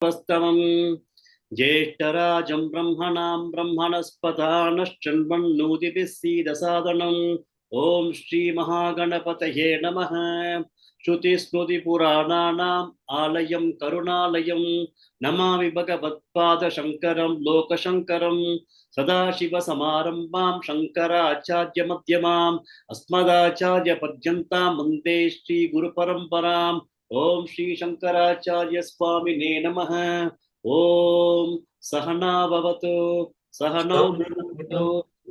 वस्तवम् ज्येष्ठराजं ब्रह्मणां ब्रह्मणस्पदानश्चन्वन्नोतिभिः सीदसादनम् ॐ श्रीमहागणपतये नमः। श्रुतिस्मृतिपुराणानाम् आलयं करुणालयं नमामि भगवत्पादशङ्करं लोकशङ्करं सदाशिवसमारम्भां शङ्कराचार्यमध्यमाम् अस्मदाचार्यपर्यन्तां वन्दे श्रीगुरुपरम्पराम्। ओम श्री शंकराचार्य स्वामिने नमः। ओम सहना भवतु सहनौ भुनक्तु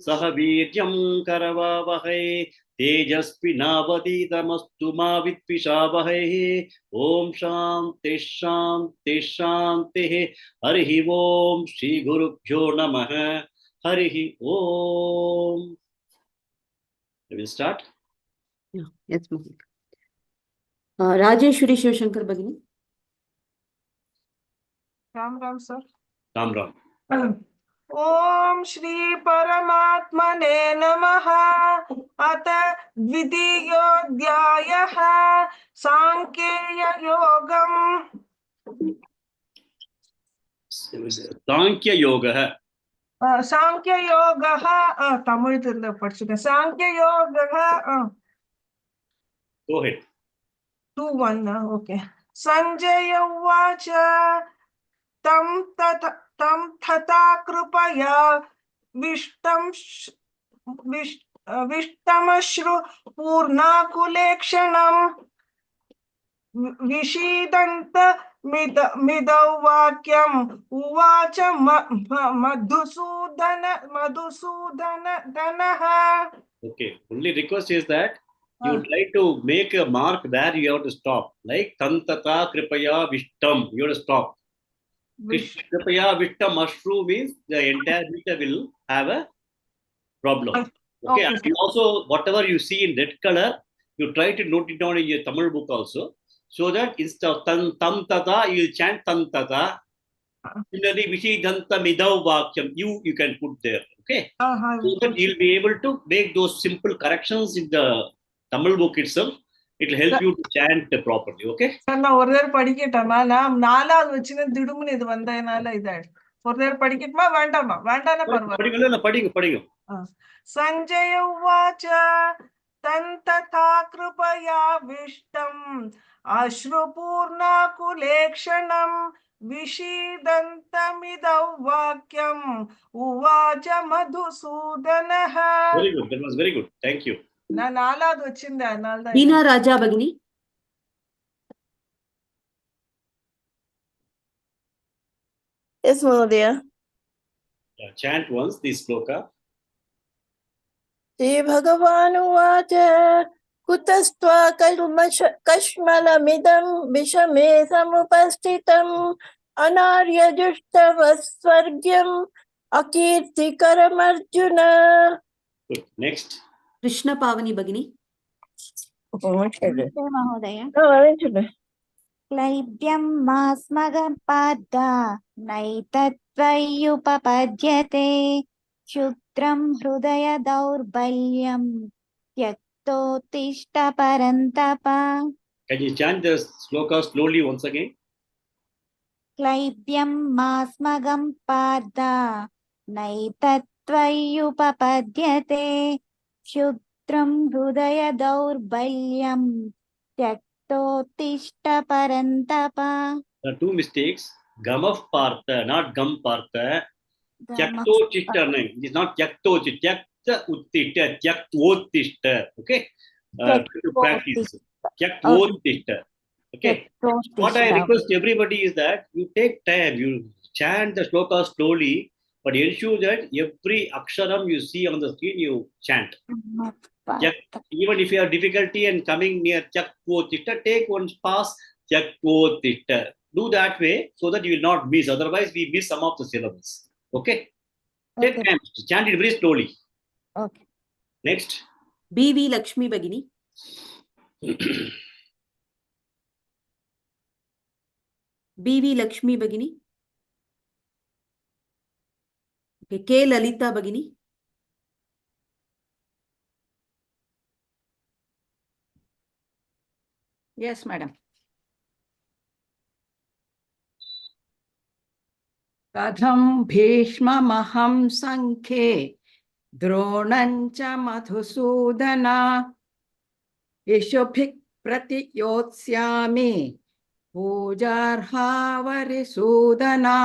सह वीर्यं करवावहै तेजस्विनावधीतमस्तु मा विद्विषावहै। ओम शांति शांति शांति। हरिः ओम श्री गुरुभ्यो नमः। हरिः ओम। We will start. Yeah, yes, ma'am. Rajeshwari Shivashankar Bhagini. Ram Ram sir. Ram Ram. Om Shri Paramatmane Namaha. Ata Dvidiyodhyayaha Sankhya Yogam. Sankhya Yoga. Sankhya Yogaha. Tamil Tirla Pachika. Sankhya Yogaha. Go ahead. 2-1. Okay. Sanjaya Vacha. Tam tata krupaya vishtamashru purnakulekshanam vishidanta midavakyam uvacha madhusudana danaha. Okay, only request is that you try to make a mark where you have to stop, like tantata kripaya vishtam, you have to stop. Kripaya vishtam ashru means the entire meter will have a problem. Okay, and you also whatever you see in red color, you try to note it down in your Tamil book also, so that instead of tantata you will chant tantata. Similarly, vishidanta midav vakyam, you can put there. Okay, so that you'll be able to make those simple corrections in the Tamil book itself. It will help you to chant properly. Okay. Sir, na order padiketta ma na nala vachina didumune idu vanda nala idai. Order padiketta ma vanda na parva. Padinga. Sanjaya vacha tantatha krupaya vishtam ashrupurna kulekshanam vishidantamidau vakyam uvacha madhusudanaha. Very good. That was very good. Thank you. Na naladu vachinda nalda. Veena Raja Bhagini. Yes, Mahodaya. Chant once this shloka. Shri Bhagavanuvacha Kutastva Kashmalamidam Vishame Samupastitam Anarya Jushtavasvargyam Akirtikaram Arjuna. Good. Next. Krishna Pavani Bhagini. Mahodaya. Klaibyam masmagam pada naitatvayupapadyate Shudram hrudaya daurbalyam Tyaktotishta parantapa. Can you chant the shloka slowly once again? Klaibyam masmagam pada naitatvayupapadyate Shudram hrudaya daurbalyam Tyaktotishta parantapa. There are two mistakes. Gam of partha, not gam partha. Tyakto chishta, it is not tyakto chishta. Tyakta uttishta, tyaktotishta. Okay? To practice. Tyaktotishta. Okay? What I request everybody is that you take time, you chant the shloka slowly, but ensure that every aksharam you see on the screen, you chant. Even if you have difficulty and coming near tyaktotishta, take one pass tyaktotishta. Do that way so that you will not miss. Otherwise, we miss some of the syllables. Okay? Take time. Chant it very slowly. Okay. Next. B.V. Lakshmi Bhagini. B.V. Lakshmi Bhagini. Okay. K. Lalita Bhagini. Yes, madam. Kadham bhishmamaham sankhe dronancha madhusudana yeshobhik pratiyotsyami pujarha varisudana.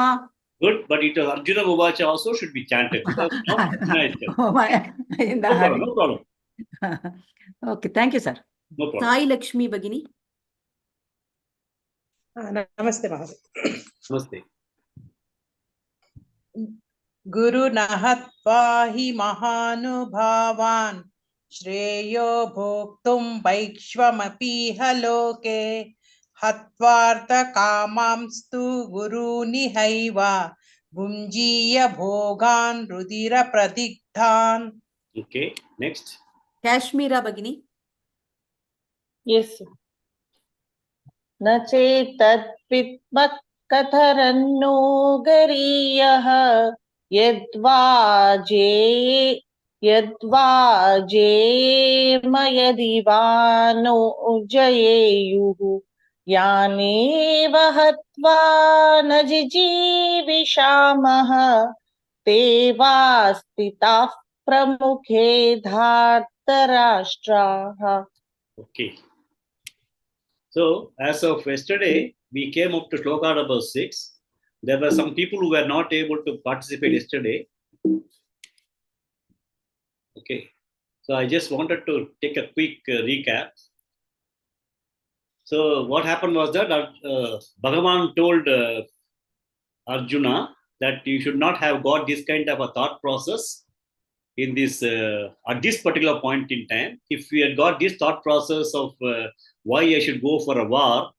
Good, but it was Arjuna Uvacha also should be chanted because now Arjuna is telling. Oh my, in the No hurry. problem, no problem. Okay, thank you, sir. No problem. Sai Lakshmi Bagini. Namaste, Mahadev. Namaste. Guru Nahatva hi Mahanubhavan Shreyo Bhoktum Vaikshvamapi Haloke Hatvartha Kamamstu Guru Nihaiva Bhunjiya Bhogan Rudira Pradigdhan. Okay, next. Kashmira Bagini. Yes. न चेतद्विद्मत् कथरन्नो गरीयः यद्वाजेम यदि वा no जयेयुः यानेव हत्वा न जिजीविषामः ते वा स्थिताः प्रमुखे धार्तराष्ट्राः. Okay. So, as of yesterday, we came up to Shloka number 6. There were some people who were not able to participate yesterday. Okay. So, I just wanted to take a quick recap. So, what happened was that Bhagavan told Arjuna that you should not have got this kind of a thought process in this at this particular point in time. If we had got this thought process of why I should go for a war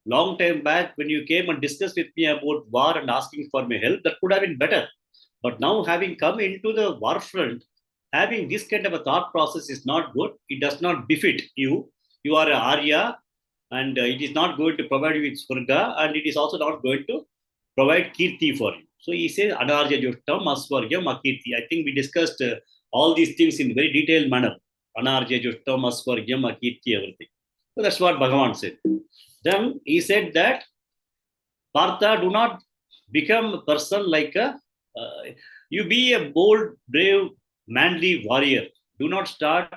long time back, when you came and discussed with me about war and asking for my help, that could have been better. But now, having come into the war front, having this kind of a thought process is not good. It does not befit you. You are a Arya, and it is not going to provide you with Swarga, and it is also not going to provide Kirti for you. So he says, Anarja Juttam, Asvargyam, Akirti. I think we discussed all these things in very detailed manner. Anarja Juttam, Asvargyam, Akirti, everything. So that's what Bhagavan said. Then he said that, Partha, do not become a person like a, you be a bold, brave, manly warrior. Do not start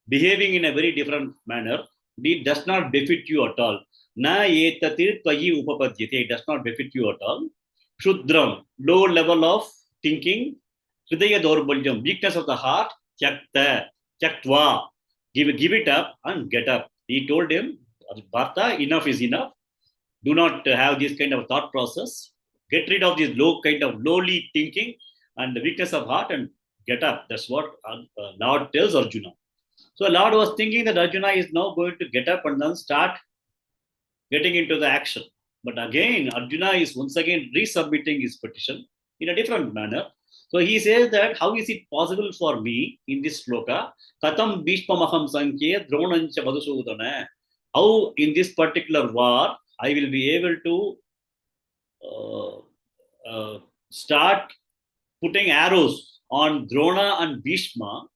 behaving in a very different manner. It does not befit you at all. Na etatir tvayi upapadyate. It does not befit you at all. Shudram, low level of thinking. Hridaya dorbaljam, weakness of the heart. Tyakta, tyaktva. Give it up and get up. He told him, Bharta, enough is enough. Do not have this kind of thought process. Get rid of this low kind of lowly thinking and the weakness of heart and get up. That's what Lord tells Arjuna. So Lord was thinking that Arjuna is now going to get up and then start getting into the action. But again, Arjuna is once again resubmitting his petition in a different manner. So he says that how is it possible for me in this shloka? Katam bhishmamaham sankhe dronancha madhusudana. How in this particular war I will be able to start putting arrows on Drona and Bhishma,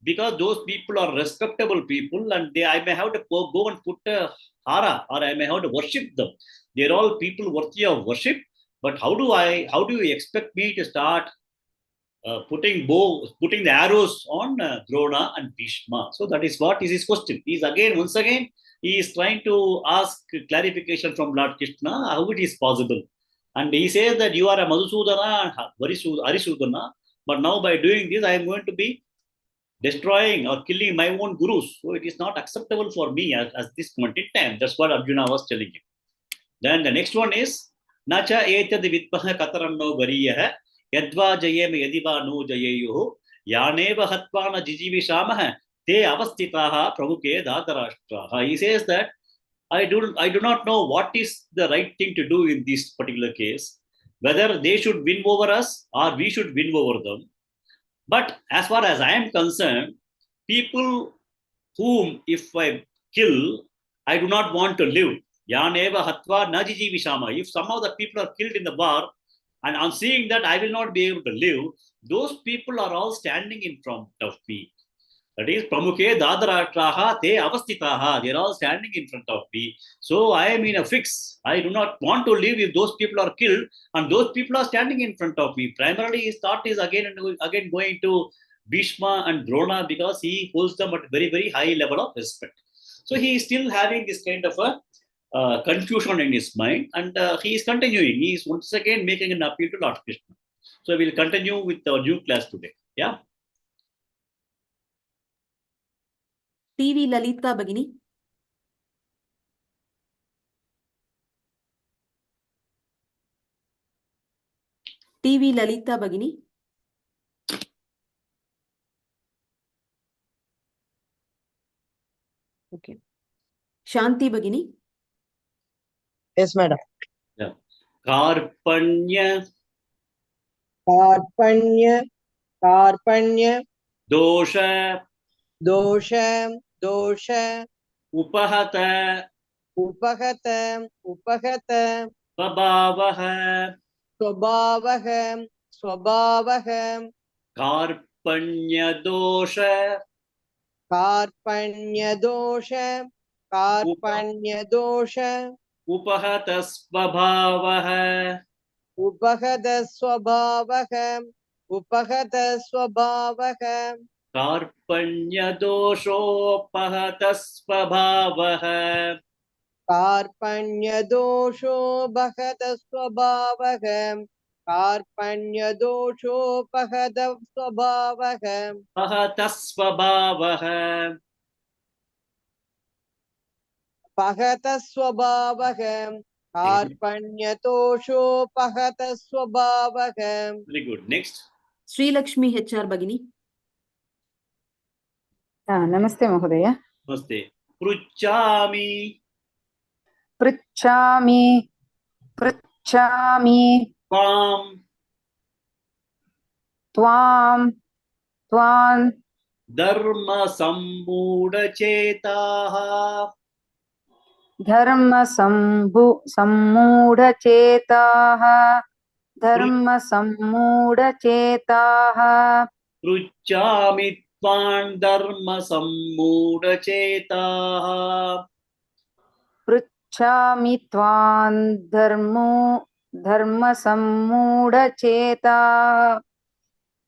because those people are respectable people and I may have to go and put a hara, or I may have to worship them. They're all people worthy of worship. But how do you expect me to start putting the arrows on Drona and Bhishma? So that is what is his question. Once again, he is trying to ask clarification from Lord Krishna how it is possible. And he says that you are a Madhusudana and Arisudana, but now by doing this, I am going to be destroying or killing my own gurus. So it is not acceptable for me as this point in time. That's what Arjuna was telling him. Then the next one is, Nacha etad vidmaha kataranno variyah yadva jayem yadiva no jayeyuhu yaneva hatvana jijivishamaha te avastitaha prabhuke dhatarashtraha. He says that I do not know what is the right thing to do in this particular case, whether they should win over us or we should win over them. But as far as I am concerned, people whom if I kill, I do not want to live. Yaneva hatva najiji vishama. If some of the people are killed in the war, and on seeing that I will not be able to live, those people are all standing in front of me. That is, Pramukhe Dadarashtraha Te Avastitaha. They are all standing in front of me. So I am in a fix. I do not want to live if those people are killed and those people are standing in front of me. Primarily, his thought is again and again going to Bhishma and Drona because he holds them at very, very high level of respect. So he is still having this kind of a confusion in his mind, and he is continuing. He is once again making an appeal to Lord Krishna. So we will continue with our new class today. Yeah. TV Lalita Bagini. TV Lalita Bagini. Okay. Shanti Bagini. Yes, madam. Yeah. Karpanya Karpanya, Karpanya, Dosha Dosha, Dosha, Upahata Upahata, Upahata, Babavaha Swabhavaham, Swabhavaham, Karpanya Dosha Karpanya Dosha, Karpanya Dosha, Upahata Svabhavaha. Upahata Swabhavaham, Upahata Swabhavaham, Karpanya Doshopahata Svabhavaha. Karpanya Dosho Bhagata Swabhavaham, Karpanya Dosho Bhagata Swabhavaham, Pahata Svabhavaha. Bhagata Swabhavaham, Karpanya Dosho Bhagata Swabhavaham. Very good. Next. Sri Lakshmi HR Bagini. नमस्ते महोदय Namaste. Pruchami पृच्छामि पृच्छामि Pam त्वां त्वां Dharma Sambudachetaha. धर्मसम्मूढचेताः धर्मसम्मूढचेताः Pruchami Tvan Dharma Sambudachetaha. पृच्छामि त्वां धर्मसम्मूढचेताः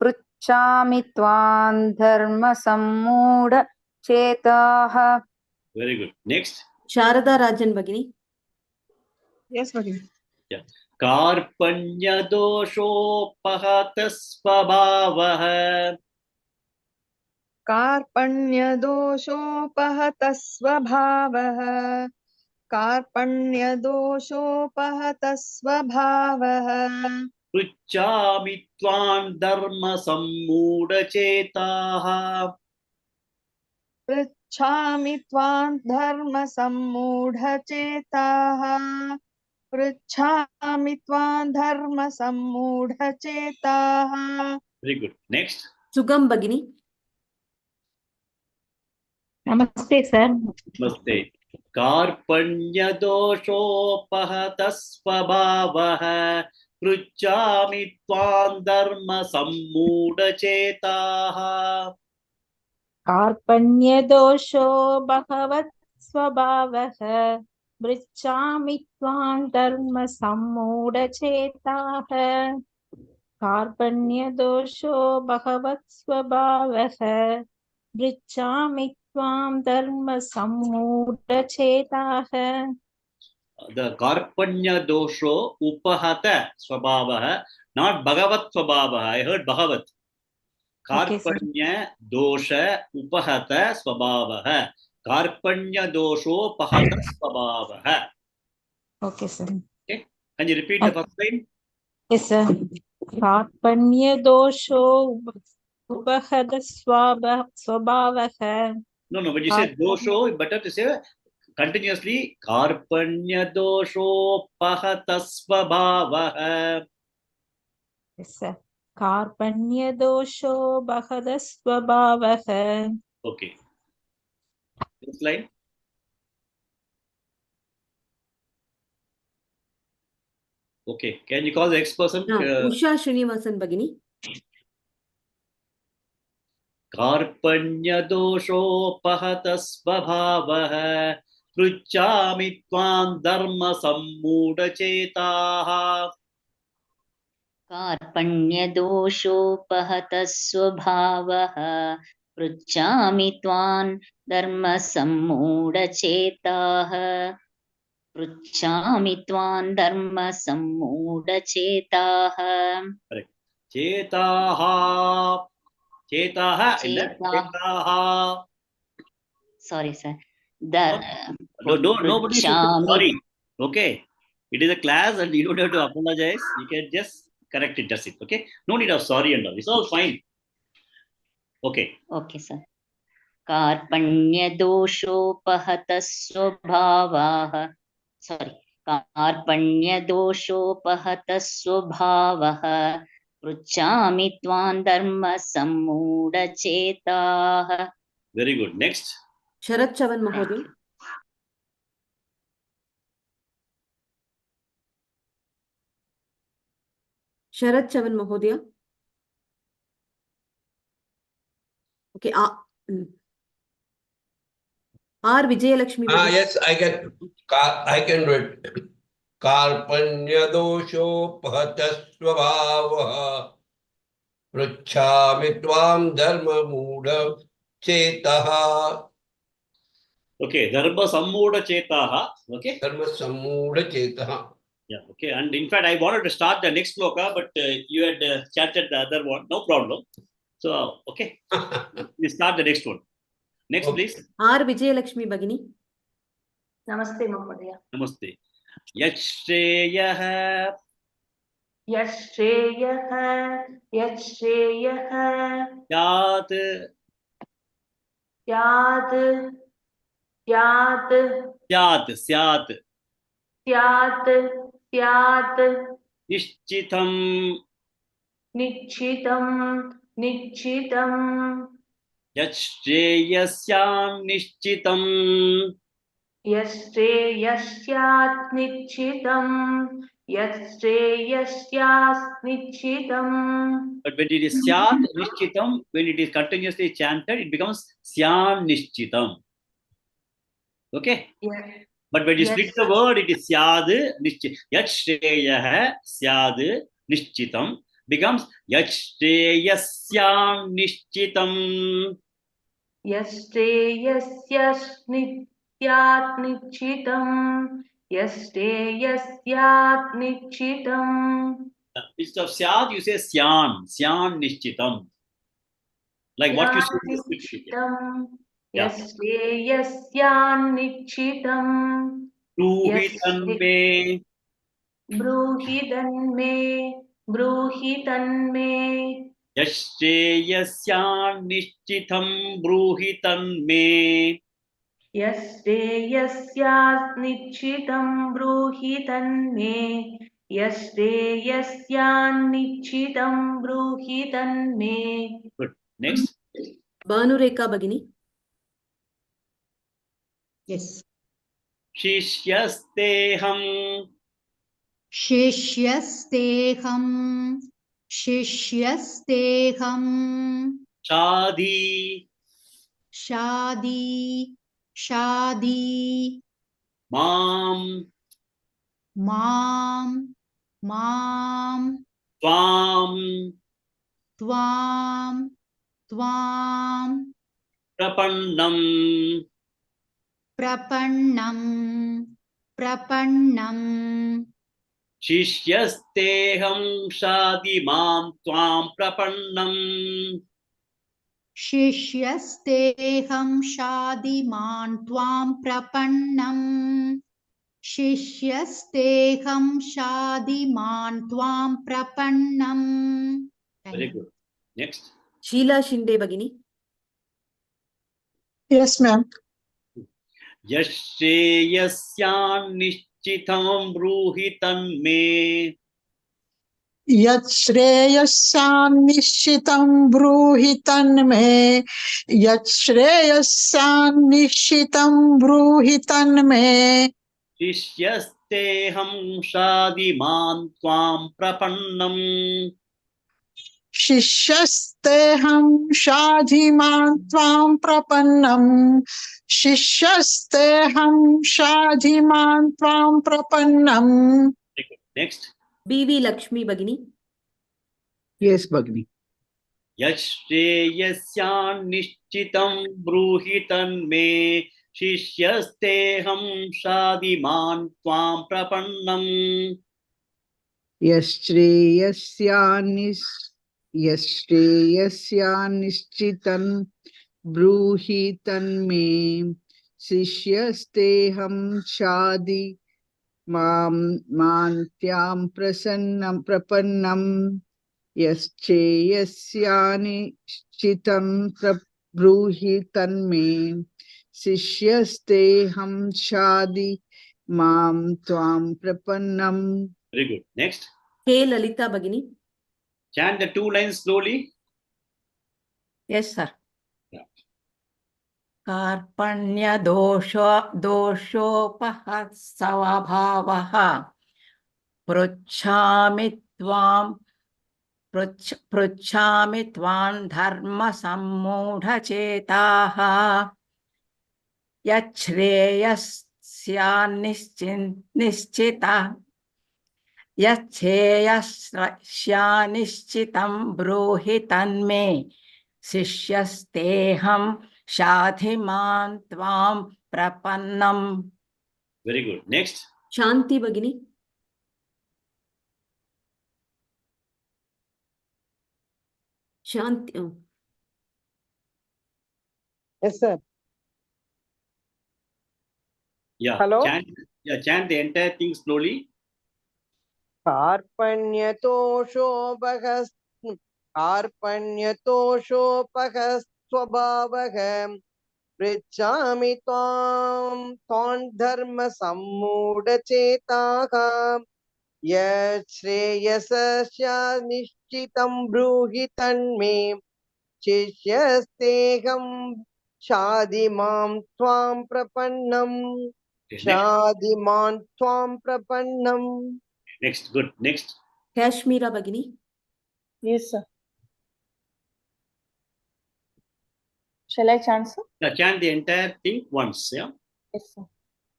पृच्छामि त्वां धर्मसम्मूढचेताः. Very good. Next. Sharada Rajan Bagini. Yes, Bhagini. Yeah. Karpanya Doshopahata Svabhavaha. कार्पण्यदोषोपहतः स्वभावः कार्पण्यदोषोपहतः स्वभावः Pruchami Tvan Dharma Sambudachetaha. पृच्छामि त्वां धर्मसम्मूढचेताः पृच्छामि त्वां धर्मसम्मूढचेताः. Very good. Next. Sugam Bagini. Namaste, sir. Namaste. Karpanya Doshopahata Svabhavaha. Pruchami Tvan Dharma Sambudachetaha. कार्पण्यदोषो भगवत् स्वभावः पृच्छामि त्वां धर्मसम्मूढचेताः कार्पण्यदोषो भगवत् स्वभावः पृच्छामि त्वां धर्मसम्मूढचेताः. The Karpanya Dosho Upahata Svabhavaha, not Bhagavat Svabhavaha. I heard Bhagavat. Karpanya Dosha Upahata Svabhavaha. Karpanya Dosho Pahata Svabhavaha. Okay, sir. Okay. Can you repeat the first line? Yes, sir. कार्पण्यदोषो उपहत स्वभावः. No, when you say Dosho, better to say continuously. Karpanya Dosho Pahata Svabhavaha. Yes, sir. कार्पण्यदोषो बहद स्वभावः. Okay. Next line. Okay. Can you call the next person? Usha Srinivasan Bagini. कार्पण्यदोषोपहतः स्वभावः पृच्छामि त्वां धर्मसम्मूढचेताः कार्पण्यदोषोपहतः स्वभावः पृच्छामि त्वां धर्मसम्मूढचेताः पृच्छामि त्वां धर्मसम्मूढचेताः चेताः चेताः चेताः sorry sir nobody should say sorry. Okay, it is a class and you don't have to apologize. You can just correct it. That's it. Okay, no need of sorry and all. It's all fine. Okay sir कार्पण्यदोषोपहतः स्वभावः sorry कार्पण्यदोषोपहतः स्वभावः पृच्छामि त्वां धर्मसम्मूढचेताः. Very good. Next. Sharat Chavan Mahodaya. Sharat Chavan Mahodaya. Okay. R. Vijayalakshmi. Yes, I can do it. Karpanyadoshopahatas svabhavah pruchhami tvam dharma mudha chetaha. Okay, dharma sammudha chetaha. Okay, dharma sammudha chetaha. Yeah, okay. And in fact, I wanted to start the next shloka, but you had chatted the other one. No problem. So, okay, we start the next one. Next, okay. Please. R. Vijayalakshmi Bhagini. Namaste, Mahodaya. Namaste. Yashreyah. Yashreyah. Yashreyah. Yat. Yat. Yat. Syat. Syat. Syat. Syat. Nishchitam. Nichitam. Nichitam. Yashreyasyan nishchitam. Yashreyasyaat nichitam. Yashreyasyaat nichitam. But when it is syat nishchitam, when it is continuously chanted, it becomes syan nishchitam. Okay? Yeah. But when you split the word, it is syad nishchitam. Yashreyah syad nishchitam becomes yashreyasyan nishchitam. Yashreyasyaat nichitam. Yashreyasyaat nichitam. Instead of syad, you say syan nishchitam. Like what you said in the scripture. Yashreyasyan nichitam. Bruhitanme. Bruhitanme. Bruhitanme. Yashreyasyan nishchitam bruhitanme. Yashreyasyaat nichitam bruhitanme. Yashreyasyan nichitam bruhitanme. Good. Next. Bhanureka Bhagini. Yes. Shishyasteham. Shishyasteham. Shishyasteham. Shadi. Shadi. Shadi. Mam. Mam. Mam. Tvam. Tvam. Tvam. Prapannam. Prapannam. Prapannam. Shishyasteham shadi mam tvam prapannam. Shishyasteham shadiman tvam prapannam. Shishyasteham shadiman tvam prapannam. Very good. Next. Sheila Shinde Bhagini. Yes, ma'am. Yashreyasyan nishchitam bruhitanme. Yashreyasyan nishitam bruhitanme. Yashreyasyan nishitam bruhitanme. Shishyasteham shadi man tvam prapannam. शिष्यस्तेऽहं शाधिमान् त्वां प्रपन्नं शिष्यस्तेऽहं शाधिमान् त्वां प्रपन्नम् Next. BV Lakshmi Bagini. Yes, Bhagini. यश्रेयस्यान् निश्चितं ब्रूहि तन्मे शिष्यस्तेऽहं शादिमान् त्वां प्रपन्नम् यश्रेयस्यानिश्चितं ब्रूहि तन्मे शिष्यस्तेऽहं शाधि मान्त्यां प्रपन्नं यश्चेयस्यानिश्चितं ब्रूहि तन्मे शिष्यस्तेऽहं शाधि मां त्वां प्रपन्नम्. Very good. Next. K Lalita Bagini. Chant the 2 lines slowly. Yes, sir. Yeah. कार्पण्य दोषोपहत्स्वभावः पृच्छामि त्वां धर्मसम्मूढचेताः यच्छ्रेयस्यानिश्चितं ब्रूहि तन्मे शिष्यस्तेऽहं शाधिमान् त्वां प्रपन्नम्. Very good. Next. Shanti Bagini. Shanti. Oh. Yes, sir. Yeah. Hello? Chant the entire thing slowly. कार्पण्यतोषोपहस्वभावः पृच्छामि त्वां धर्मसम्मूढचेताः यच्छ्रेयस्यानिश्चितं ब्रूहि तन्मे शिष्यस्तेऽहं शाधिमां त्वां प्रपन्नम् शाधिमां त्वां प्रपन्नम्. Next. Good. Next. Kashmira Bagini. Yes, sir. Shall I chant, sir? Yeah, chant the entire thing once. Yeah. Yes, sir.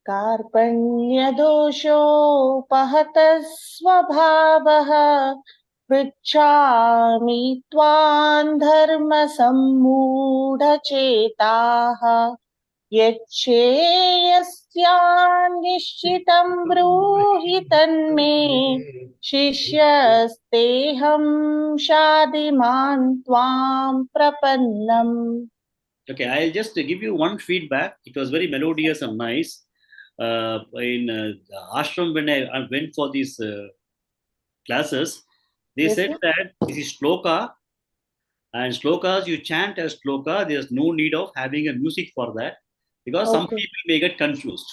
कार्पण्यदोषोपहतः स्वभावः पृच्छामि त्वां धर्मसम्मूढचेताः यच्छ्रेयस्यानिश्चितं ब्रूहि तन्मे शिष्यस्तेऽहं शाधिमान् त्वां प्रपन्नम्. Okay, I'll just give you one feedback. It was very melodious and nice. In the ashram, when I went for these classes, they Yes, said sir. that this is shloka, and shlokas you chant as shloka. There's no need of having a music for that, because some Okay. people may get confused.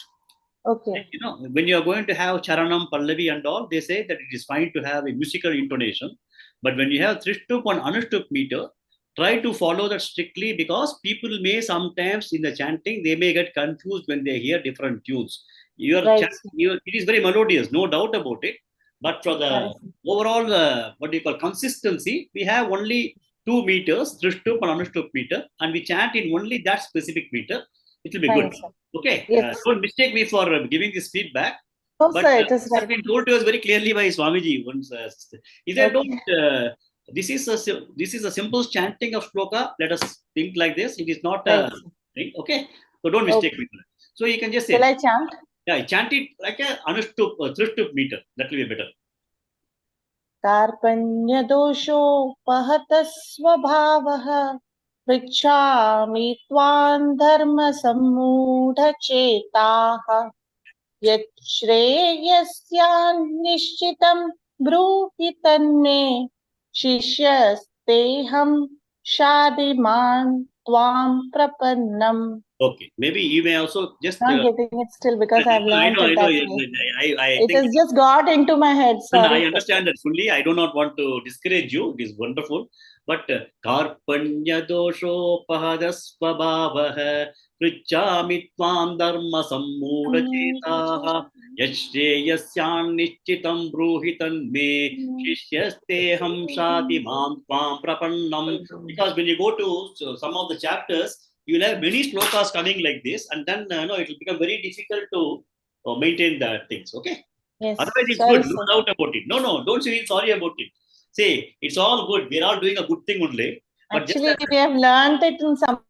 Okay. You know, when you are going to have charanam, pallavi, and all, they say that it is fine to have a musical intonation. But when you have trishtup and anushtup meter, try to follow that strictly, because people may sometimes in the chanting they may get confused when they hear different tunes. Right. It is very melodious, no doubt about it. But for the Right. overall what do you call consistency, we have only 2 meters, trishtup and anushtup meter, and we chant in only that specific meter. It will be Fine, good. sir. Okay. Yes. Don't mistake me for giving this feedback. No, But sir, it is has right. been told to us very clearly by Swamiji once. He said, Okay. "Don't. This is a simple chanting of shloka. Let us think like this. It is not a Right. thing. Okay. So don't mistake Okay. me. So you can just say, Shall I chant? yeah, chant it like a anushtup, trishtup meter. That will be better. कार्पण्यदोषोपहतः स्वभावः पृच्छामि त्वां धर्मसम्मूढचेताः यच्छ्रेयस्यानिश्चितं ब्रूहि तन्मे शिष्यस्तेऽहं शाधिमान् त्वां प्रपन्नम्. Okay. Maybe you may also just. Not getting it still because I've learned I it know. that way. I It think has just got into my head. and I Sorry. understand that fully. I do not want to discourage you. It is wonderful. But karpanya dosho pahadasvabhavah Prichami tvam dharma sammudha chetaha yashreyasyan nishchitam bruhitan me shishyasteham shati mam tvam prapannam. Because when you go to some of the chapters, you will have many shlokas coming like this, and then it will become very difficult to maintain the things. Okay. Yes. Otherwise, it's Sorry, good. No sir. doubt about it. No, don't feel sorry about it. Say, it's all good. We're all doing a good thing only. But Actually, we have learned it in some.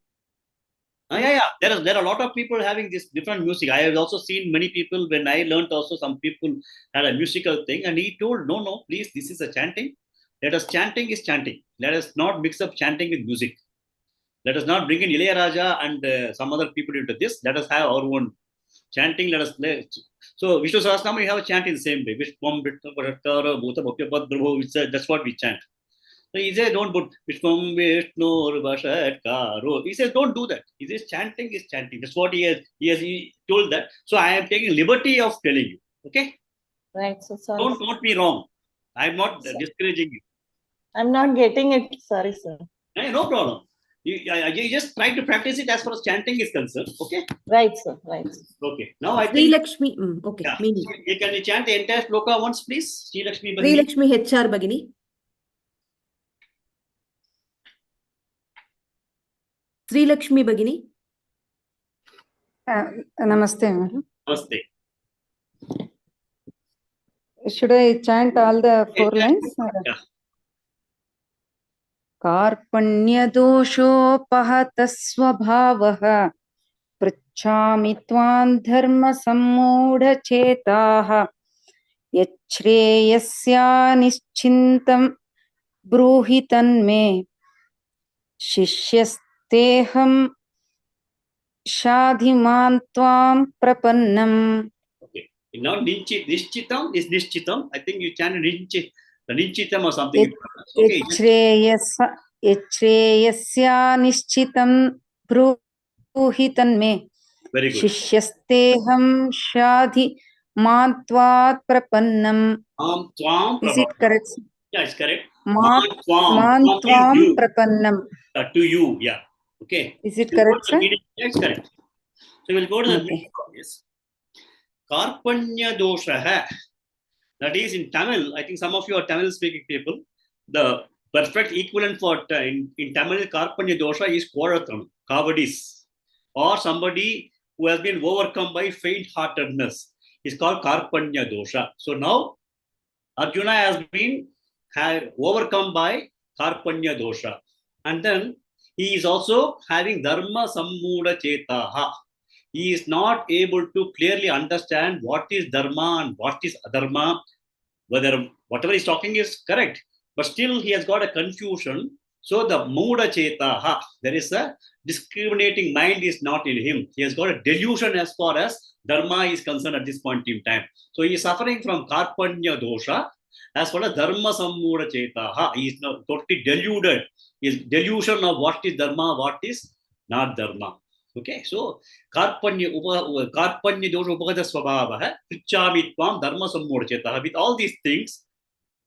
yeah. There are a lot of people having this different music. I have also seen many people, when I learned also, some people had a musical thing, and he told, no, please, this is a chanting. Chanting is chanting. Let us not mix up chanting with music. Let us not bring in Ilayaraja and some other people into this. Let us have our own chanting. So Vishnu Sahasranama, we have a chant in the same way. That's what we chant. So he says, don't put Vishnu Vishnu Vashatkaro. He says, don't do that. He says, chanting is chanting. That's what he told that. So I am taking liberty of telling you. Okay? Right, so sorry. Don't note me wrong. I am not discouraging you. I'm not getting it. Sorry, sir. No problem. You just try to practice it as far as chanting is concerned. Okay? Right, sir. Right. Okay. Now I Sri think. Lakshmi. Okay. Yeah. Meaning. Can you chant the entire shloka once, please? Shri Lakshmi Sri Lakshmi HR Bagini. Sri Lakshmi Bagini. Namaste, madam. Namaste. Should I chant all the 4 lines? Yeah. कार्पण्यदोषोपहतस्वभावः पृच्छामि त्वां धर्मसम्मूढचेताः यच्छ्रेयस्यानिश्चिन्तं ब्रूहि तन्मे शिष्यस्तेऽहं शाधिमां त्वां प्रपन्नम्. Okay. Now Nishchitam is Nishchitam. I think you chant Nishchitam or something. Okay. यच्छ्रेयस्यानिश्चितं ब्रूहि तन्मे शिष्यस्तेऽहं शाधिमां त्वां प्रपन्नम्. Is it correct? Yeah, it's correct. मां त्वां प्रपन्नम्. To you, yeah. Okay. Is it correct, sir? Yeah, it's correct. So we'll go to the meaning of this. Karpanya dosha. That is in Tamil. I think some of you are Tamil speaking people. The perfect equivalent for in Tamil Karpanya dosha is Koratham, Kavadis, or somebody who has been overcome by faint-heartedness is called Karpanya dosha. So now Arjuna has been overcome by Karpanya dosha, and then he is also having Dharma Sammuda Chetaha. He is not able to clearly understand what is Dharma and what is Adharma, whether whatever he's talking is correct, but still he has got a confusion. So the Muda Chetaha, there is a discriminating mind is not in him. He has got a delusion as far as Dharma is concerned at this point in time. So he is suffering from Karpanya dosha as far as Dharma Sammuda Chetaha. He is not totally deluded. His delusion of what is Dharma, what is not Dharma. Okay, so Karpanya dosha upagata swabhavaha Prichami tvam Dharma Sammuda Chetaha. With all these things,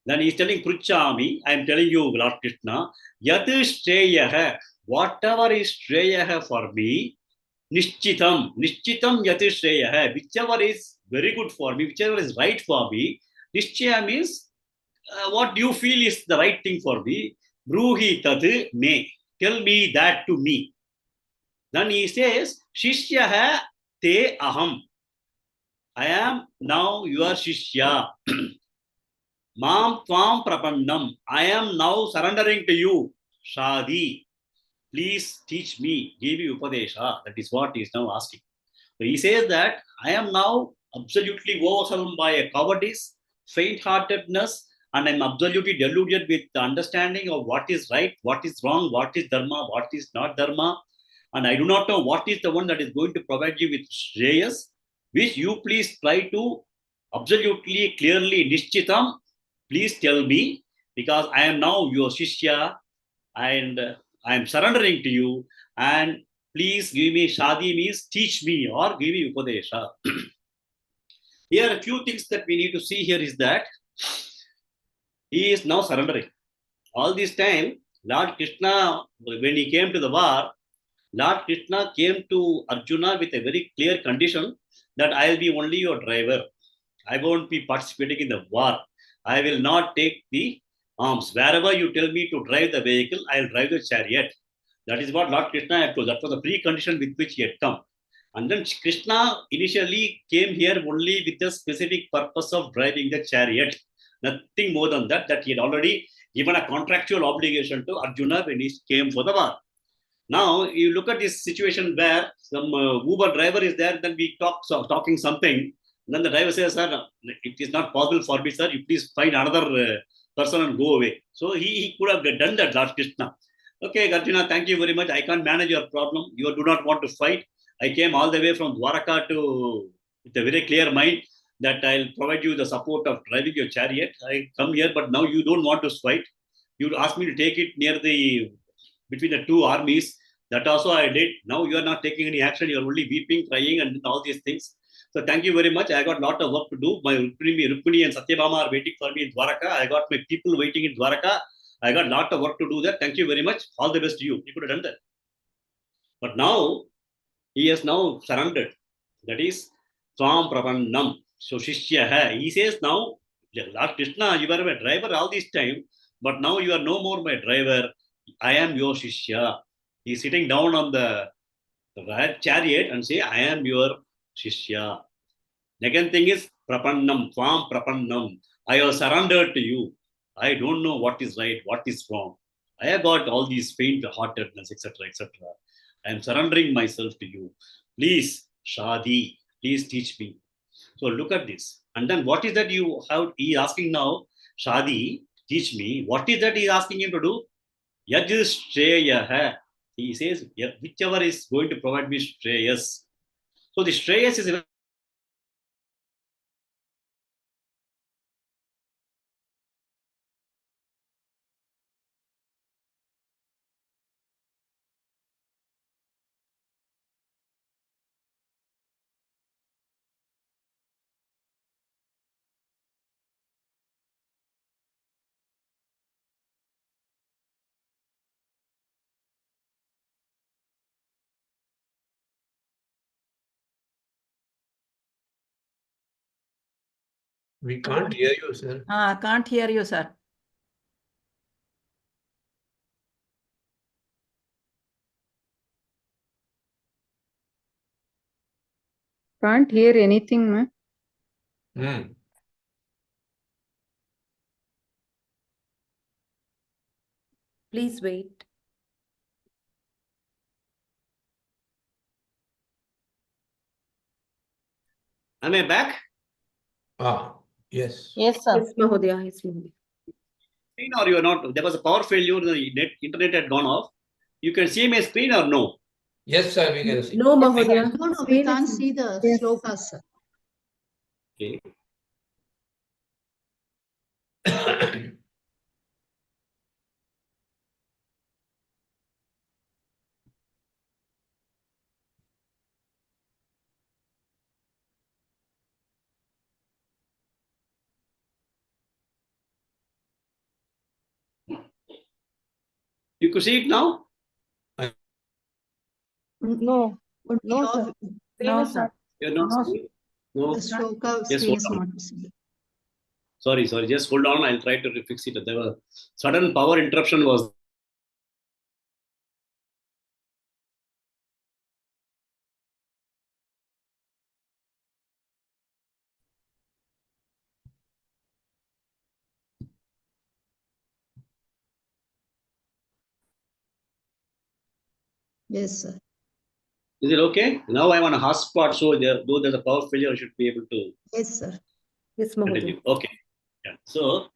then he is telling Prichami, I am telling you, Lord Krishna, Yat Shreyaha, whatever is Shreyaha for me, Nishchitam Yat Shreyaha, whichever is very good for me, whichever is right for me. Nishchaya means what you feel is the right thing for me. Bruhi tad me, tell me that to me. Then he says, Shishyaha te aham. I am now your Shishya. Mam tvam prapannam. I am now surrendering to you. Shadi. Please teach me. Give me upadesha. That is what he is now asking. So he says that I am now absolutely overwhelmed by a cowardice, faint-heartedness, and I'm absolutely deluded with the understanding of what is right, what is wrong, what is dharma, what is not dharma. And I do not know what is the one that is going to provide you with shreyas, which you please try to absolutely clearly nishchitam. Please tell me, because I am now your shishya and I am surrendering to you, and please give me shadi means teach me or give me upadesha. Here a few things that we need to see here is that he is now surrendering. All this time, Lord Krishna, when he came to the war, Lord Krishna came to Arjuna with a very clear condition that I will be only your driver. I won't be participating in the war. I will not take the arms. Wherever you tell me to drive the vehicle, I will drive the chariot. That is what Lord Krishna had told. That was the precondition with which he had come. And then Krishna initially came here only with the specific purpose of driving the chariot. Nothing more than that, that he had already given a contractual obligation to Arjuna when he came for the war. Now, you look at this situation where some Uber driver is there, then we talking something. Then the driver says, sir, it is not possible for me, sir. You please find another person and go away. So he could have done that, Lord Krishna. Okay, Arjuna, thank you very much. I can't manage your problem. You do not want to fight. I came all the way from Dwaraka with a very clear mind that I'll provide you the support of driving your chariot. I come here, but now you don't want to fight. You asked me to take it near between the two armies. That also I did. Now you are not taking any action. You are only weeping, crying, and all these things. So thank you very much. I got a lot of work to do. My Rukmini and Satyabhama are waiting for me in Dwaraka. I got my people waiting in Dwaraka. I got a lot of work to do that. Thank you very much. All the best to you. You could have done that. But now, he has now surrendered. That is, Swam Prapannam. So Shishya. He says now, Lord Krishna, you were my driver all this time, but now you are no more my driver. I am your Shishya. He is sitting down on the chariot and say, I am your Shishya. Second thing is Prapannam, Swam Prapannam. I have surrendered to you. I don't know what is right, what is wrong. I have got all these faint-heartedness, etc., etc. I am surrendering myself to you. Please, Shadi, please teach me. So look at this. And then what is that you have? He is asking now, Shadi, teach me. What is that he is asking him to do? Yajus Shreya. He says, whichever is going to provide me Shreyas. So the Shreyas is We can't hear you, sir. Can't hear you, sir. Can't hear anything, ma'am. Please wait. Am I back? Yes. Yes, sir. Yes, Mahodaya. Yes, Mahodaya. Or you are not? There was a power failure. The internet had gone off. You can see my screen or no? Yes, sir, we can see. No, Mahodaya. No, we can't see the shlokas, sir. Okay. You could see it now? No, no, sir. No, sir. You're not seeing? No. The shloka Yes, screen is hold on. not visible. Sorry. Just hold on. I'll try to fix it. There was sudden power interruption was. Yes, sir. Is it okay? Now I'm on a hotspot, so though there's a power failure, I should be able to Yes, sir. Yes, continue. Mahodaya. Okay. Yeah. So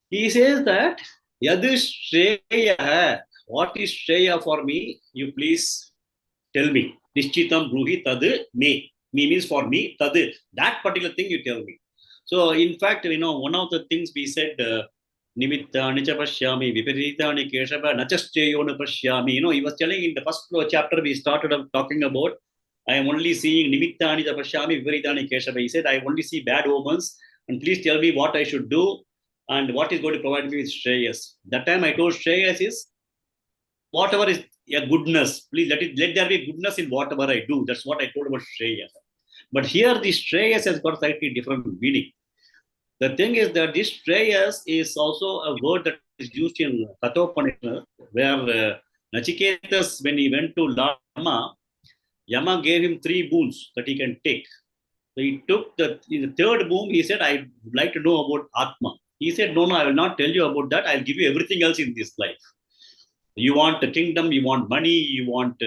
he says that Yadu Shreya. What is Shreya for me? You please tell me. Nishchitam bruhi tad me. Me means for me, tad. That particular thing you tell me. So in fact, one of the things we said, Nimittani cha pashyami, viparitani keshava, nachascheyona pashyami. He was telling in the first chapter we started talking about, I am only seeing Nimittani cha pashyami, viparitani keshava. He said, I only see bad omens, and please tell me what I should do and what is going to provide me with Shreyas. That time I told Shreyas is whatever is a goodness. Please let there be goodness in whatever I do. That's what I told about Shreya. But here the Shreyas has got slightly different meaning. The thing is that this Shreyas is also a word that is used in Kathopanishad, where Nachiketas, when he went to Lama, Yama gave him 3 boons that he can take. So he took in the third boon, he said, I would like to know about Atma. He said, no, I will not tell you about that. I'll give you everything else in this life. You want a kingdom, you want money, you want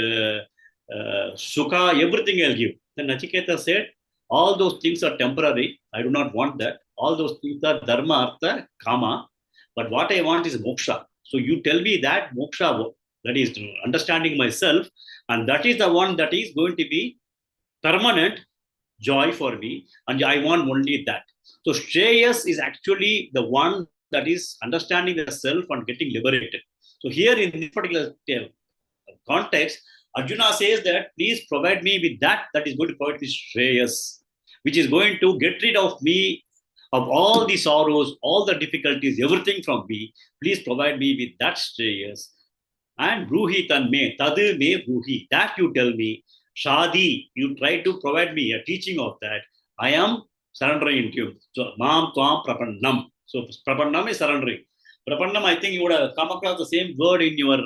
sukha, everything I'll give. Then Nachiketa said, all those things are temporary. I do not want that. All those things are dharma, artha, kama. But what I want is moksha. So you tell me that moksha, that is understanding myself, and that is the one that is going to be permanent joy for me, and I want only that. So Shreyas is actually the one that is understanding the self and getting liberated. So here in this particular context, Arjuna says that please provide me with that is going to provide this Shreyas, which is going to get rid of me, of all the sorrows, all the difficulties, everything from me. Please provide me with that Shreyas. And Bruhi Tanme, Tadu Me Bruhi, that you tell me. Shadi, you try to provide me a teaching of that. I am surrendering to you. So, Mam Tvam Prapannam. So, Prapannam is surrendering. Prapannam, I think you would have come across the same word in our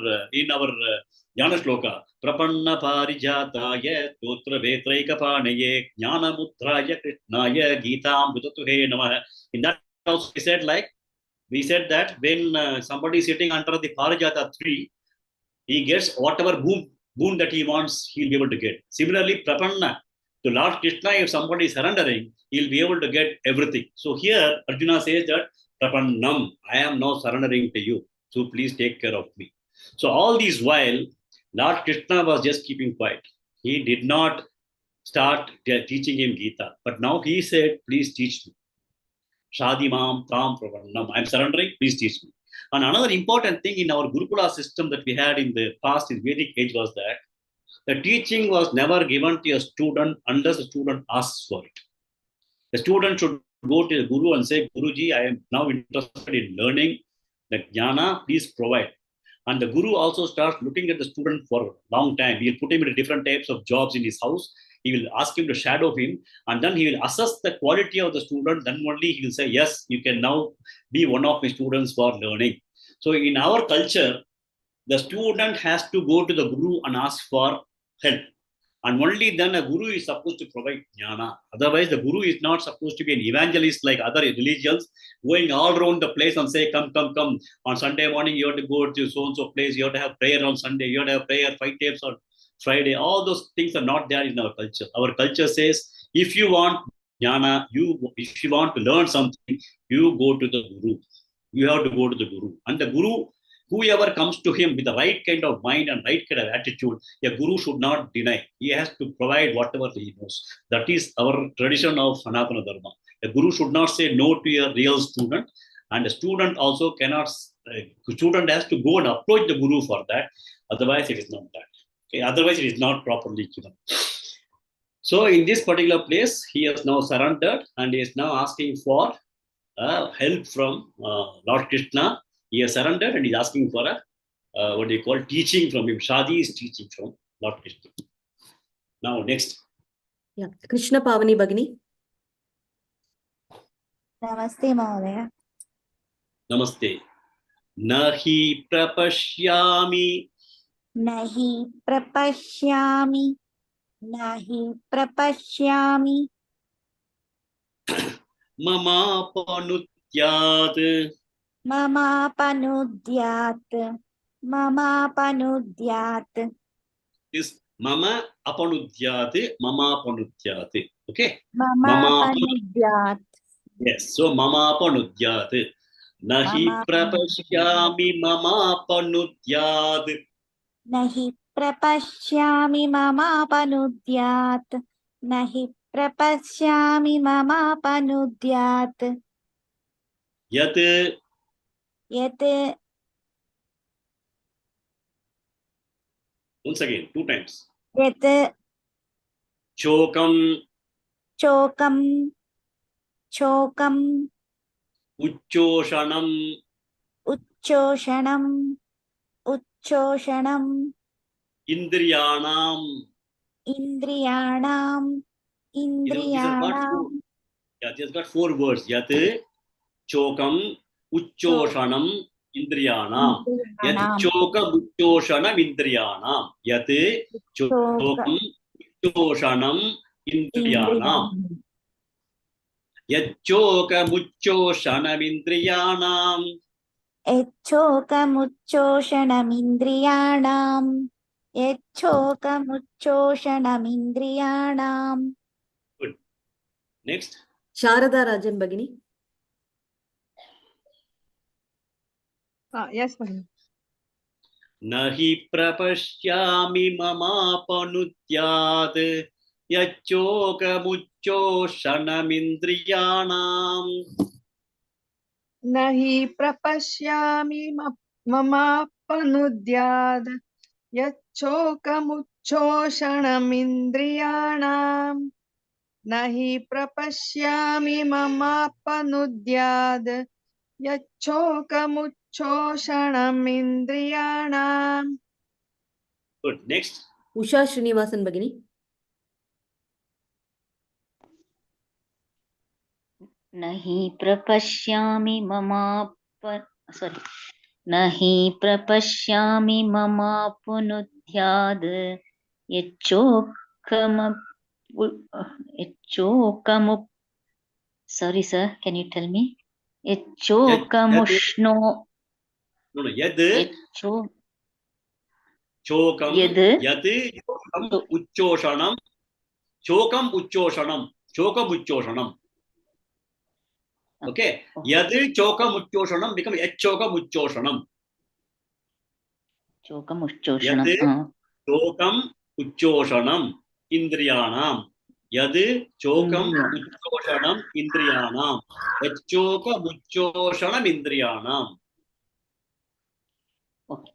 Jnana Shloka. Prapanna Parijataya Totra Vetraika Panaye Jnana Mudraya Krishnaya Gita Mudatuhe Namah. In that also we said that when somebody is sitting under the Parijata tree, he gets whatever boon that he wants, he'll be able to get. Similarly, Prapanna, to Lord Krishna, if somebody is surrendering, he'll be able to get everything. So here, Arjuna says that, Prapannam, I am now surrendering to you. So please take care of me. So all these while, Lord Krishna was just keeping quiet. He did not start teaching him Gita. But now he said, please teach me. Shadimam Tam Prapannam. I'm surrendering, please teach me. And another important thing in our Gurukula system that we had in the past in Vedic age was that the teaching was never given to a student unless the student asks for it. The student should go to the Guru and say, Guruji, I am now interested in learning the jnana, please provide. And the Guru also starts looking at the student for a long time. He will put him in different types of jobs in his house. He will ask him to shadow him, and then he will assess the quality of the student. Then only he will say, yes, you can now be one of my students for learning. So in our culture, the student has to go to the Guru and ask for help. And only then a Guru is supposed to provide jnana. Otherwise, the Guru is not supposed to be an evangelist like other religions, going all around the place and say, come. On Sunday morning, you have to go to so-and-so place. You have to have prayer on Sunday. You have to have prayer 5 times on Friday. All those things are not there in our culture. Our culture says, if you want jnana, if you want to learn something, you go to the Guru. You have to go to the Guru. And the Guru, whoever comes to him with the right kind of mind and right kind of attitude, a Guru should not deny. He has to provide whatever he knows. That is our tradition of Sanatana Dharma. A Guru should not say no to a real student. And a student also cannot, student has to go and approach the Guru for that. Otherwise, it is not that. Okay? Otherwise, it is not properly given. So in this particular place, he has now surrendered and he is now asking for help from Lord Krishna. He has surrendered and he's asking for what they call teaching from him. Shadi is teaching from Lord Krishna. Now, next. Yeah, Krishna Pavani Bhagini. Namaste, Mahodaya. Namaste. Nahi prapashyami. Nahi prapashyami. Nahi prapashyami. Mama panutyat. Mama panudyat. Mama panudyat. This mama apanudyat. Mama panudyat. Okay. Mama panudyat. Yes. So mama panudyat. Nahi prapashyami mama panudyat. Nahi prapashyami mama panudyat. Nahi prapashyami mama panudyat. Yat. Yat. Once again, 2 times. Yat. Chokam. Chokam. Chokam. Uchchoshanam. Uchchoshanam. Uchchoshanam. Indriyanam. Indriyanam. These are got four. Indriyanam. Yeah, these got 4 words. Yat chokam uchchoshanam indriyanam. Yat Indriyanam. chokam uchchoshanam indriyanam. Yat chokam uchchoshanam indriyanam. Indriyanam. Yat chokam uchchoshanam indriyanam. Yachchokamuchchoshanamindriyanam. Yachchokamuchchoshanamindriyanam. Good. Next. Sharada Rajan Bagini. Yes, Bhagini. Nahi prapashyami mamapanutyat yachchokamuchchoshanamindriyanam. Nahi prapashyami mamapanudyad yachchokamuchchoshanamindriyanam. Nahi prapashyami mamapanudyad yachchokamuchchoshanamindriyanam. Good. Next. Usha Srinivasan Bagini. Nahi prapashyami Nahi prapashyami mama punudhyad yachchokamup. Sorry, sir. Can you tell me? Yachchokamushno. No, yad. Chokam. Yad. Chokam uchchoshanam. Chokam uchchoshanam. Chokam uchchoshanam. Okay. Yad chokam uchchoshanam become yachchokam uchchoshanam. Chokam uchchoshanam. Yad chokam uchchoshanam indriyanam. Yad chokam uchchoshanam indriyanam. Yachchokam uchchoshanam indriyanam. Okay.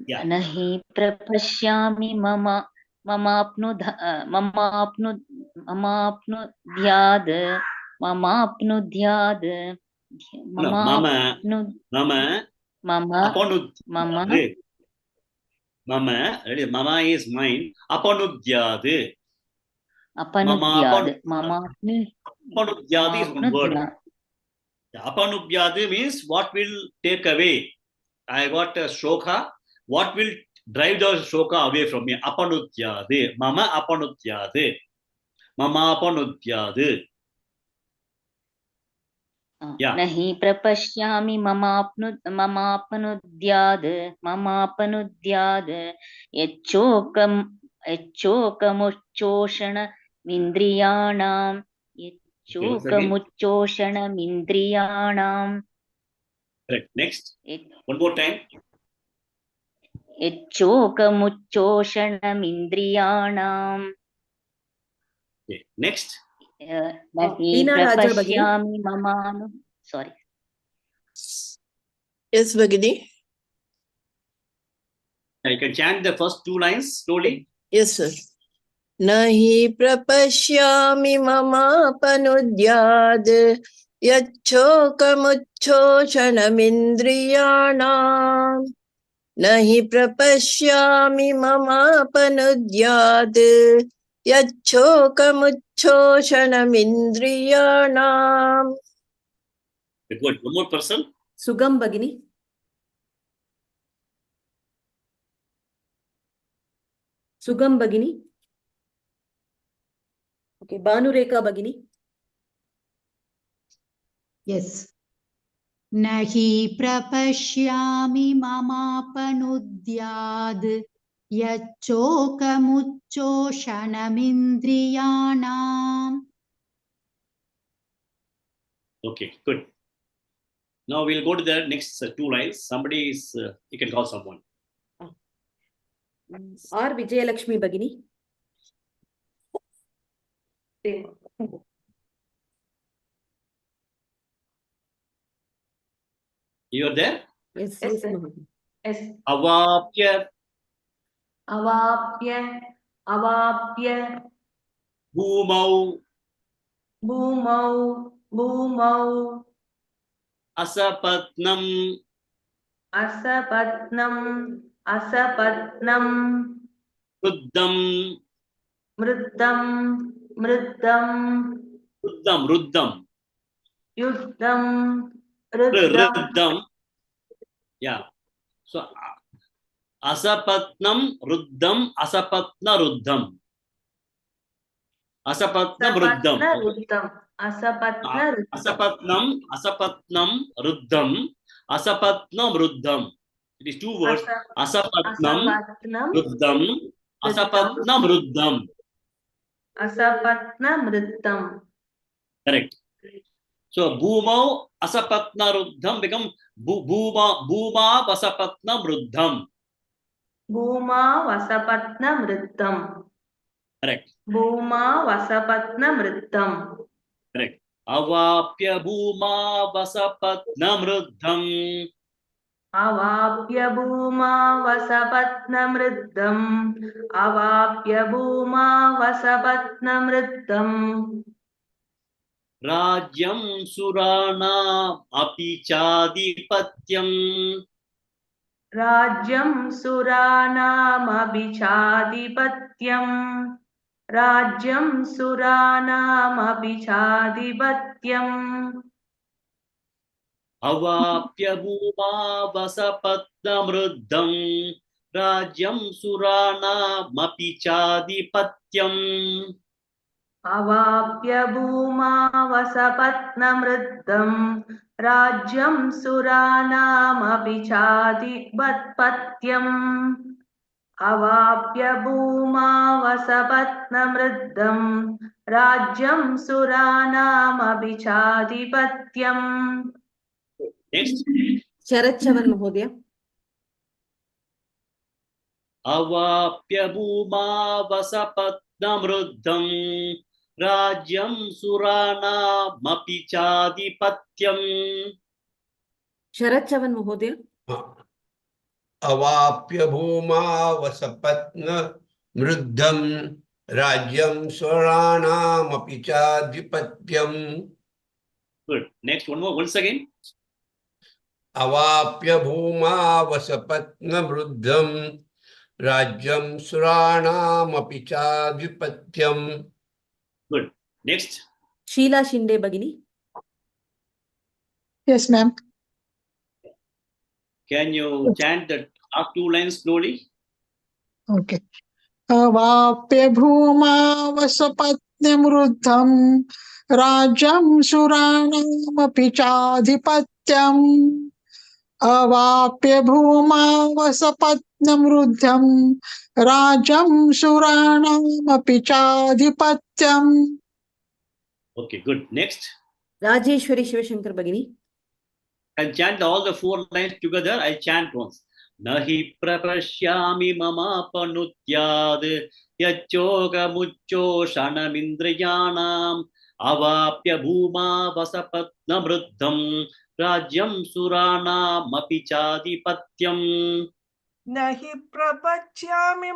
Yeah. Nahi prapashyami mamapnudhyad Mama is mine. Apanudyad. Apanudyad is one word. Apanudyad means what will take away. I got a shloka. What will drive the shloka away from me? Apanudyad. Mama apanudyad. Mama apanudyad. Yeah. Nahi prapashyami mamapanudyad yachchokamuchchoshana mindriyanam. Yachchokamuchchoshana mindriyanam. Correct. Next. One more time. Yachchokamuchchoshana mindriyanam. Okay. Next. Nahi prapashyami mamanu. Sorry. Yes, Bhagini. You can chant the first 2 lines slowly. Yes, sir. Nahi prapashyami mamapanudyad yachchokamuchchoshanamindriyanam. Nahi prapashyami mamapanudyad yachchokamuchchoshanamindriyanam. Good. One more person. Sugam Bagini. Sugam Bagini. Okay, Bhanureka Bagini. Yes. Nahi prapashyami mamapanudyad yachchokamuchchoshanamindriyanam. Okay, good. Now we'll go to the next 2 lines. Somebody is, you can call someone. R. Vijayalakshmi Bagini. You are there? Yes, Yes, sir. Yes. Avapya Avapya bhumau Bhumau asapatnam Asapatnam असपत्नम् रुद्धम् मृद्धम् मृद्धम् रुद्धम् युद्धम् रुद्धम् रुद्धम्. Yeah. So asapatnam ruddham asapatna ruddham. Asapatna ruddham. असपत्न रुद्धम् असपत्न रुद्धम् Asapatnam ruddham asapatnam ruddham. It is two words. Asapatnam असपत्नम् ruddham asapatnam ruddham. असपत्न मृद्धम्. Correct. So bhumau asapatna ruddham become bhuma vasapatna ruddham. भूमा वसपत्न मृद्धम्. Correct. भूमा वसपत्न मृद्धम्. Correct. Avapya bhuma vasapatna mruddham. अवाप्य भूमा वसपत्न मृद्धम्. अवाप्य भूमा वसपत्न मृद्धम्. Rajyam surana api chadipatyam. राज्यं सुराणामभिचाधिपत्यम्. राज्यं सुराणामभिचाधिपत्यम्. Avapya bhuma vasapatna mruddham. Rajyam surana api chadipatyam. अवाप्य भूमा वसपत्न मृद्धम्. राज्यं सुराणामभिचाधिपत्यम्. अवाप्य भूमा वसपत्न मृद्धम्. राज्यं सुराणामभिचाधिपत्यम्. Next. Sharat Chavan Mahodaya. Avapya bhuma vasapatna mruddham. Rajyam surana api chadipatyam. Sharat Chavan Mahodaya. अवाप्य भूमा वसपत्न मृद्धम राज्यम स्वराणामपि चाधिपत्यम्. Good. Next one more. Once again. अवाप्य भूमा वसपत्न मृद्धम राज्यम सुराणामपि चाधिपत्यम्. Good. Next. Sheila Shinde Bagini. Yes, ma'am. Can you chant the last two lines slowly? Okay. Avapya bhuma vasapatnyamruddham rajam suranamapi chadhipatyam. Avapya bhuma vasapatnyamruddham rajam suranamapi chadhipatyam. Okay, good. Next. Rajeshwari Shivashankar Bagini. I'll chant all the four lines together. I'll chant once. Nahi prapashyami mama panutyad yachoga mucho shanamindriyanam avapya bhuma vasapatna mruddham rajyam surana mapichadipatyam. Nahi prapachyami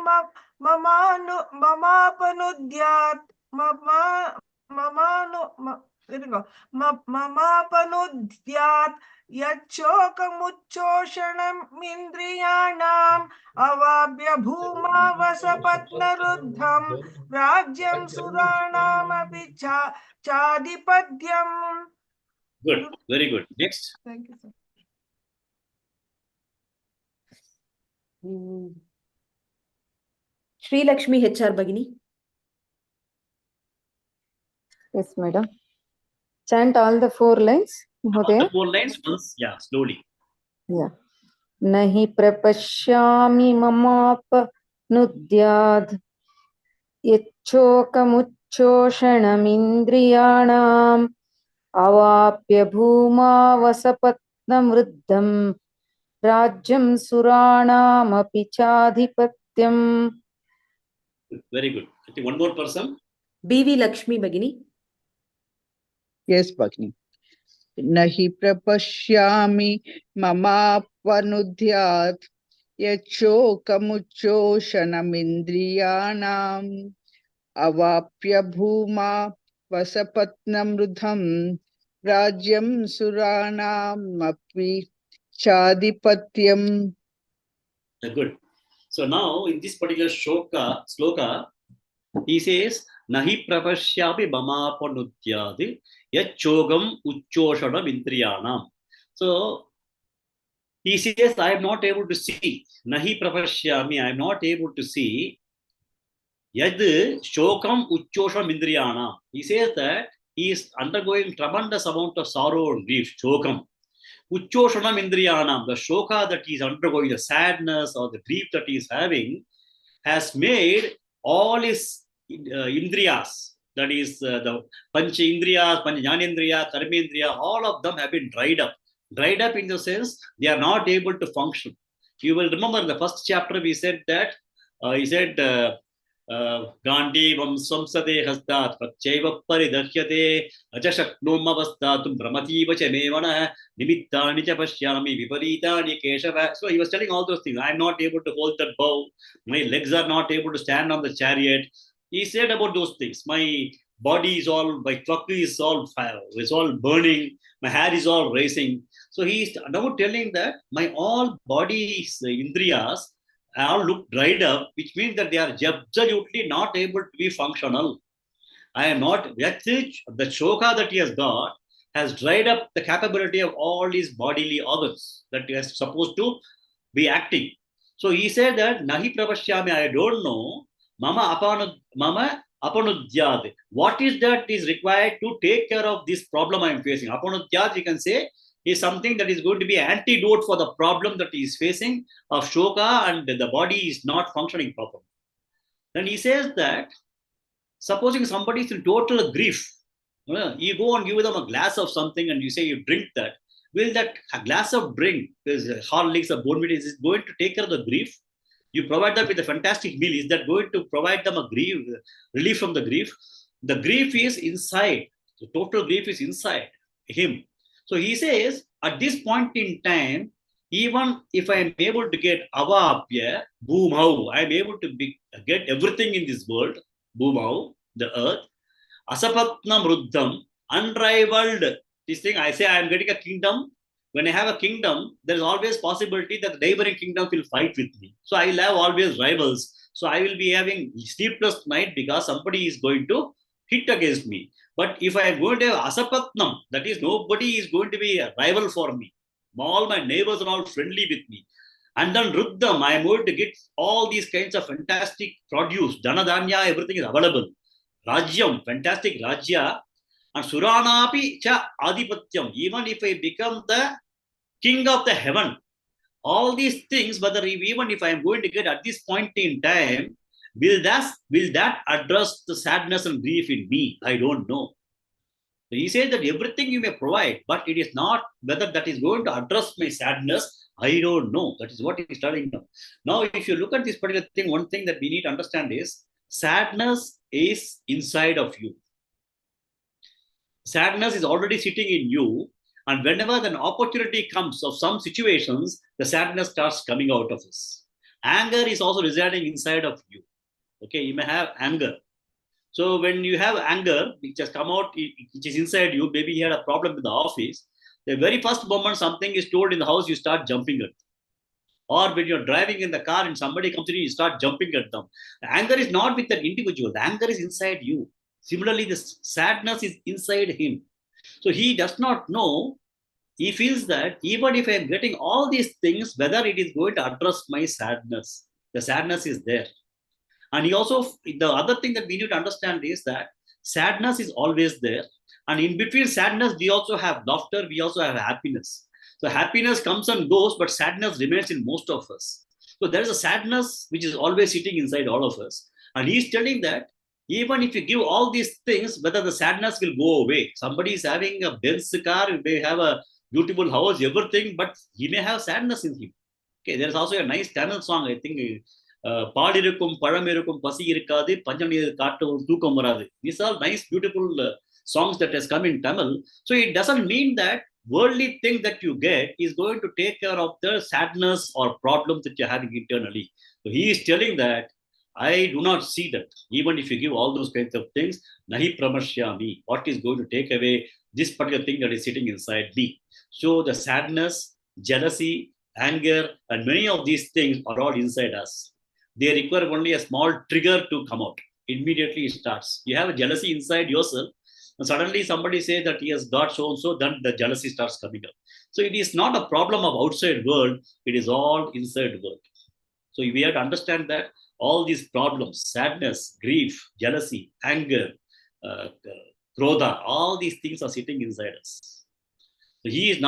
mamapanudyat mamapanudyat yachokamuchoshanamindriyanam avabhya bhuma vasapatnaruddham rajyam suranamapi chadipadyam. Good, very good. Next. Thank you, sir. Shri Lakshmi HR Bagini. Yes, madam. Chant all the four lines. All the four lines once, yeah, slowly. Yeah. Nahi prapashyami mamapanudyad yachokamuchoshanamindriyanam avapya bhuma vasapatnamruddham rajyam suranamapi chadhipatyam. Very good. I think one more person. BV Lakshmi Bagini. Yes, Bhagini. Nahi prapashyami mamapanudyat yachokamuchoshanamindriyanam avapya bhuma vasapatnamruddham rajyam suranam api chadipatyam. Very good. I think one more person. BV Lakshmi Bagini. Yes, Bhagini. Nahi prapashyami mamapanudyat yachokamuchoshanamindriyanam avapya bhuma vasapatnamruddham rajyam suranam api chadipatyam. Very good. Next. Shri Lakshmi HR Bagini. Yes, Bhagini. Nahi prapashyami mamapanudyat yachokamuchoshanamindriyanam avapya bhuma vasapatnamruddham rajyam suranam api Good. So now in this particular sloka, he says, Nahi prapashyapi bamapanutyadi yachogam uchchoshanam indriyanam. So he says, I am not able to see. Nahi prapashyami, I am not able to see. Yad shokam uchchoshanam indriyanam. He says that he is undergoing tremendous amount of sorrow and grief. Shokam. Uchchoshanam indriyanam. The shoka that he is undergoing, the sadness or the grief that he is having, has made all his indriyas, that is the pancha indriyas, pancha jnanendriya, karmendriya, all of them have been dried up. Dried up in the sense they are not able to function. You will remember in the first chapter we said that he said Gandhi Vamsamsade Hastat Pacheva Paridahyate Ajashaknomavastatum Brahmativa Chamevana Nimittani Chapashyami Viparitani Keshava. So he was telling all those things. I am not able to hold that bow. My legs are not able to stand on the chariot. He said about those things. My body is all, my truck is all fire, is all burning. My hair is all racing. So he is now telling that my all body's indriyas all look dried up, which means that they are absolutely not able to be functional. I am not, that's it. The shoka that he has got has dried up the capability of all his bodily organs that he is supposed to be acting. So he said that Nahi Prabhashyami, I don't know, Mama Apanudyad. What is that is required to take care of this problem I am facing? Apanudyad, you can say, is something that is going to be an antidote for the problem that he is facing of shoka and the body is not functioning properly. Then he says that supposing somebody is in total grief, you go and give them a glass of something and you say you drink that, will that a glass of drink, Horlicks or Bonvita, is going to take care of the grief? You provide them with a fantastic meal. Is that going to provide them a relief from the grief? The grief is inside. The total grief is inside him. So he says, at this point in time, even if I am able to get avapya, bhumau, I am able to get everything in this world, bhumau, the earth, asapatnam ruddham, unrivaled, this thing, I say I am getting a kingdom. When I have a kingdom, there is always possibility that the neighboring kingdom will fight with me. So I will have always rivals. So I will be having sleepless night because somebody is going to hit against me. But if I am going to have asapatnam, that is nobody is going to be a rival for me. All my neighbors are all friendly with me. And then ruddham, I am going to get all these kinds of fantastic produce. Dhanadanya, everything is available. Rajyam, fantastic rajya. And suranapi cha adipatyam, even if I become the king of the heaven, all these things, even if I am going to get at this point in time, will that address the sadness and grief in me? I don't know. So he says that everything you may provide, but it is not whether that is going to address my sadness. I don't know. That is what he is telling now. Now, if you look at this particular thing, one thing that we need to understand is sadness is inside of you. Sadness is already sitting in you, and whenever an opportunity comes of some situations, the sadness starts coming out of us. Anger is also residing inside of you. Okay, you may have anger. So when you have anger, which has come out, which is inside you, maybe you had a problem with the office, the very first moment something is told in the house, you start jumping at them. Or when you're driving in the car and somebody comes to you, you start jumping at them. The anger is not with that individual. The anger is inside you. Similarly, the sadness is inside him. So he does not know. He feels that even if I am getting all these things, whether it is going to address my sadness, the sadness is there. And he also, the other thing that we need to understand is that sadness is always there. And in between sadness, we also have laughter, we also have happiness. So happiness comes and goes, but sadness remains in most of us. So there is a sadness which is always sitting inside all of us. And he is telling that even if you give all these things, whether the sadness will go away. Somebody is having a Benz car, he may have a beautiful house, everything, but he may have sadness in him. Okay, there is also a nice Tamil song, I think, Paadirukum, Paramirukum, Pasi Irikadi, Panjani Kaatu, Tukam Varadu. These are nice, beautiful songs that has come in Tamil. So it doesn't mean that worldly thing that you get is going to take care of the sadness or problems that you're having internally. So he is telling that I do not see that. Even if you give all those kinds of things, Nahi Pramashyami, what is going to take away this particular thing that is sitting inside me? So the sadness, jealousy, anger, and many of these things are all inside us. They require only a small trigger to come out. Immediately it starts. You have a jealousy inside yourself, and suddenly somebody says that he has got so and so, then the jealousy starts coming up. So it is not a problem of outside world, it is all inside world. So we have to understand that all these problems, sadness, grief, jealousy, anger, krodha, all these things are sitting inside us. So he is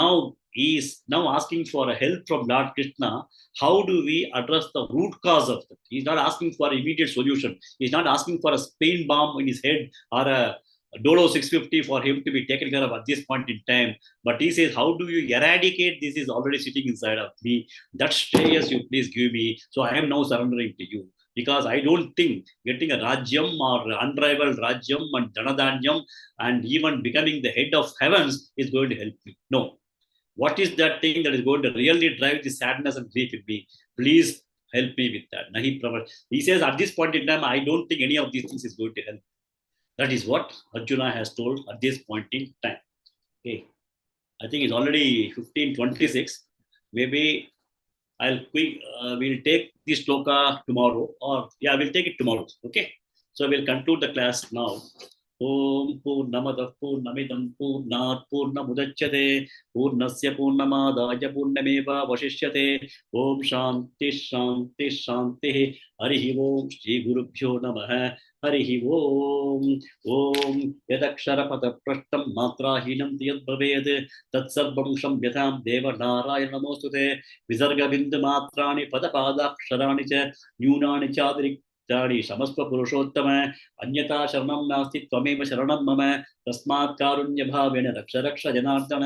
now asking for a help from Lord Krishna. How do we address the root cause of it? He's not asking for immediate solution. He's not asking for a pain bomb in his head or a Dolo 650 for him to be taken care of at this point in time. But he says, how do you eradicate this is already sitting inside of me? That shreyas you please give me. So I am now surrendering to you. Because I don't think getting a Rajyam or unrivaled Rajyam and Dhanadanyam and even becoming the head of heavens is going to help me. No. What is that thing that is going to really drive the sadness and grief in me? Please help me with that. He says, at this point in time, I don't think any of these things is going to help. That is what Arjuna has told at this point in time. Okay. I think it's already 15:26. Maybe we'll take this shloka tomorrow, or we'll take it tomorrow. Okay. So we'll conclude the class now. Om Purnamadav Purnamidam Purnat Purnamudachyate Purnasya Purnamadaya Purnameva Vashishyate Om Shanti Shanti Shanti Harihi Om Shri Gurubhyo Namaha Harihi Om Om Yadakshara Pada Prashtam Matrahinam Tiyad Bhaved Tatsarvam Shamyatham Deva Narayana Namostute Visarga Bindu Matrani Pada Ksharani Cha Nyunani Chadrik समस्व पुरुषोत्तम अन्यथा शरणं नास्ति त्वमेव शरणं मम तस्मात् कारुण्य भावेन रक्ष रक्ष जनार्दन